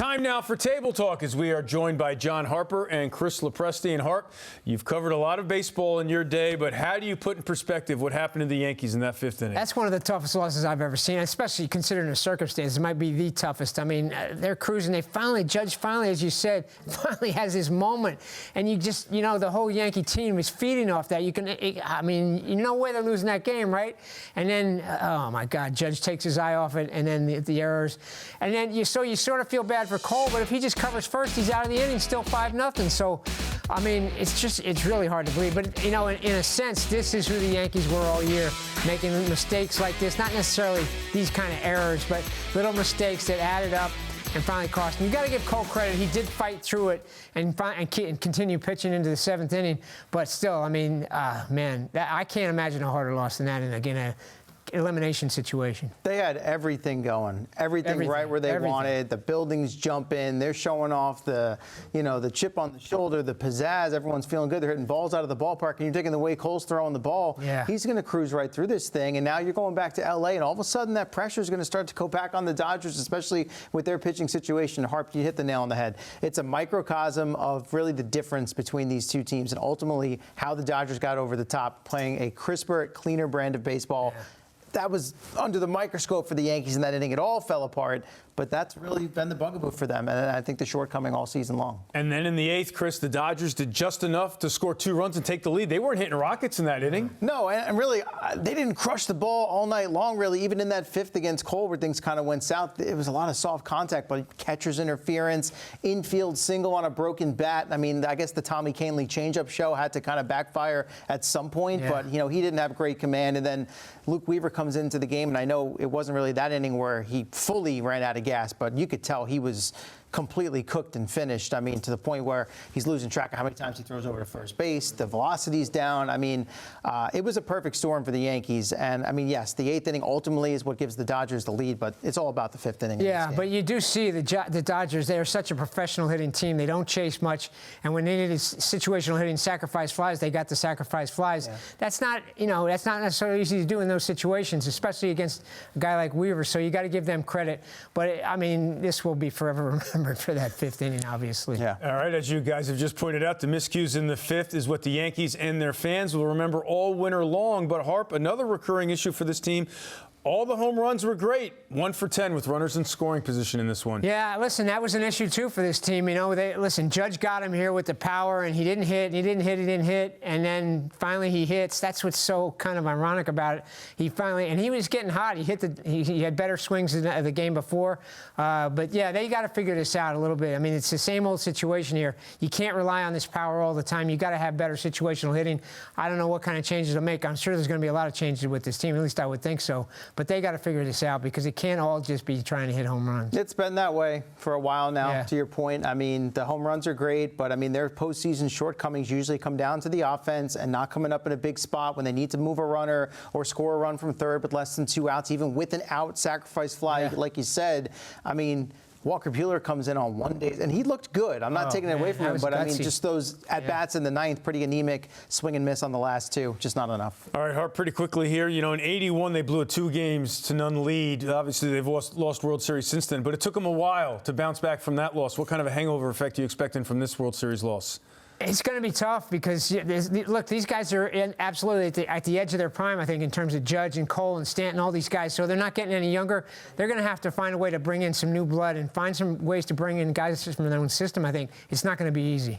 Time now for Table Talk as we are joined by John Harper and Chris LoPresti. And Harp, you've covered a lot of baseball in your day, but how do you put in perspective what happened to the Yankees in that fifth inning? That's one of the toughest losses I've ever seen, especially considering the circumstances. It might be the toughest. I mean, they're cruising. Judge finally, as you said, finally has his moment. And you just, the whole Yankee team is feeding off that. No way they're losing that game, right? And then, oh my God, Judge takes his eye off it, and then the errors. And then you sort of feel bad for Cole, but if he just covers first, he's out of the inning, still 5-0. So, I mean, it's really hard to believe. But, in a sense, this is who the Yankees were all year, making mistakes like this. Not necessarily these kind of errors, but little mistakes that added up and finally cost him. You got to give Cole credit. He did fight through it and continue pitching into the seventh inning. But still, I mean, man, I can't imagine a harder loss than that in, again, a elimination situation. They had everything going, everything right where they wanted. The buildings jump in. They're showing off the chip on the shoulder, the pizzazz. Everyone's feeling good. They're hitting balls out of the ballpark, and you're taking the way Cole's throwing the ball. Yeah. He's going to cruise right through this thing, and now you're going back to L.A., and all of a sudden that pressure is going to start to go back on the Dodgers, especially with their pitching situation. Harp, you hit the nail on the head. It's a microcosm of really the difference between these two teams and ultimately how the Dodgers got over the top, playing a crisper, cleaner brand of baseball. Yeah. That was under the microscope for the Yankees in that inning. It all fell apart, but that's really been the bugaboo for them, and I think the shortcoming all season long. And then in the eighth, Chris, the Dodgers did just enough to score 2 runs and take the lead. They weren't hitting rockets in that inning. No, and really, they didn't crush the ball all night long, really. Even in that fifth against Cole, where things kind of went south, it was a lot of soft contact, but catcher's interference, infield single on a broken bat. I mean, I guess the Tommy Kahnle changeup show had to kind of backfire at some point, but, he didn't have great command. And then Luke Weaver comes into the game, and I know it wasn't really that inning where he fully ran out of gas, but you could tell he was completely cooked and finished. I mean, to the point where he's losing track of how many times he throws over to first base. The velocity's down. I mean, it was a perfect storm for the Yankees. And, I mean, yes, the eighth inning ultimately is what gives the Dodgers the lead, but it's all about the fifth inning. Yeah, but you do see the Dodgers, they are such a professional hitting team. They don't chase much. And when they needed situational hitting, sacrifice flies, they got the sacrifice flies. Yeah. That's not necessarily easy to do in those situations, especially against a guy like Weaver. So you got to give them credit. But, I mean, this will be forever remembered for that fifth inning, obviously. Yeah. All right, as you guys have just pointed out, the miscues in the fifth is what the Yankees and their fans will remember all winter long. But, Harp, another recurring issue for this team, all the home runs were great. 1 for 10 with runners in scoring position in this one. Yeah, listen, that was an issue, too, for this team. Judge got him here with the power, and he didn't hit, and then finally he hits. That's what's so kind of ironic about it. He was getting hot. He had better swings than the game before. But, yeah, they got to figure this out a little bit. I mean, it's the same old situation here. You can't rely on this power all the time. You got to have better situational hitting. I don't know what kind of changes they'll make. I'm sure there's going to be a lot of changes with this team. At least I would think so. But they got to figure this out because it can't all just be trying to hit home runs. It's been that way for a while now, to your point. I mean, the home runs are great, but, I mean, their postseason shortcomings usually come down to the offense and not coming up in a big spot when they need to move a runner or score a run from third with less than 2 outs, even with an out sacrifice fly, like you said. I mean, Walker Buehler comes in on one day, and he looked good. I'm not taking it away from him, but, I mean, just those at-bats in the ninth, pretty anemic, swing and miss on the last 2, just not enough. All right, Hart, pretty quickly here. In 81, they blew a 2-0 lead. Obviously, they've lost World Series since then, but it took them a while to bounce back from that loss. What kind of a hangover effect are you expecting from this World Series loss? It's going to be tough because, look, these guys are absolutely at the edge of their prime, I think, in terms of Judge and Cole and Stanton, all these guys. So they're not getting any younger. They're going to have to find a way to bring in some new blood and find some ways to bring in guys from their own system. I think it's not going to be easy.